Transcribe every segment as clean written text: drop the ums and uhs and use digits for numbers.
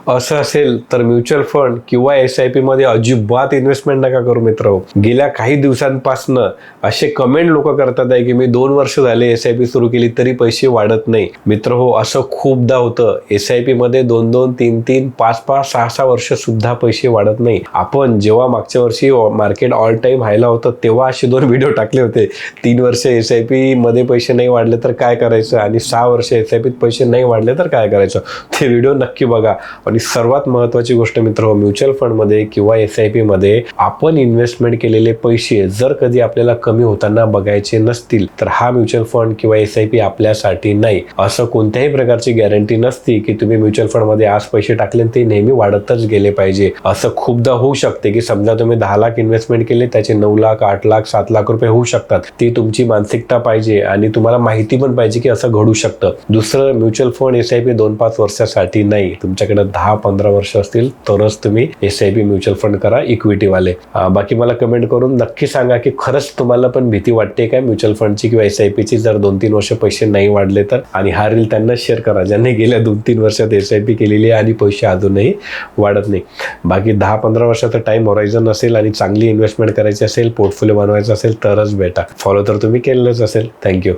असं असेल तर म्युच्युअल फंड किंवा SIP मध्ये अजिबात इन्व्हेस्टमेंट नका करू मित्र. गेल्या काही दिवसांपासून असे कमेंट लोक करतात आहे की मी 2 वर्ष झाले SIP सुरू केली तरी पैसे वाढत नाही. मित्र हो, असं खूपदा होतं. SIP मध्ये 2-2, 3-3, 5-5, 6-6 वर्ष सुद्धा पैसे वाढत नाही. आपण जेव्हा मागच्या वर्षी मार्केट ऑल टाइम हायला होतं तेव्हा असे 2 व्हिडिओ टाकले होते. 3 वर्ष SIP मध्ये पैसे नाही वाढले तर काय करायचं आणि 6 वर्ष SIP पैसे नाही वाढले तर काय करायचं. ते व्हिडिओ नक्की बघा. आणि सर्वात महत्त्वाची गोष्ट मित्र हो, म्युच्युअल फंड मध्ये किंवा SIP मध्ये आपण इन्व्हेस्टमेंट केलेले पैसे जर कधी आपल्याला कमी होताना बघायचे नसतील तर हा म्युच्युअल फंड किंवा SIP आपल्यासाठी नाही. असं कोणत्याही प्रकारची गॅरंटी नसती की तुम्ही म्युच्युअल फंड मध्ये आज पैसे टाकले ते नेहमी वाढतच गेले पाहिजे. असं खूपदा होऊ शकते की समजा तुम्ही 10 लाख इन्व्हेस्टमेंट केले, त्याचे 9 लाख, 8 लाख, 7 लाख रुपये होऊ शकतात. ती तुमची मानसिकता पाहिजे आणि तुम्हाला माहिती पण पाहिजे की असं घडू शकतं. दुसरं, म्युच्युअल फंड SIP 2-5 वर्षासाठी नाही. तुमच्याकडे 10-15 वर्ष असतील तरच तुम्ही SIP म्युच्युअल फंड करा, इक्विटी वाले. बाकी मला कमेंट करून नक्की सांगा की खरंच तुम्हाला पण भीती वाटते काय म्युच्युअल फंडची किंवा SIP ची जर 2-3 वर्ष पैसे नाही वाढले तर. आणि हा रील त्यांना शेअर करा ज्यांनी गेल्या 2-3 वर्षात SIP केलेली आहे आणि पैसे अजूनही वाढत नाही. बाकी 10-15 वर्षाचा टाइम होरायझन असेल आणि चांगली इन्व्हेस्टमेंट करायची असेल, पोर्टफोलिओ बनवायचा असेल तरच बेटा. फॉलो तर तुम्ही केलेलंच असेल. Thank you.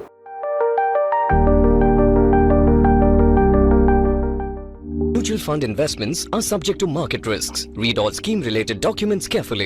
Mutual fund investments are subject to market risks. Read all scheme related documents carefully.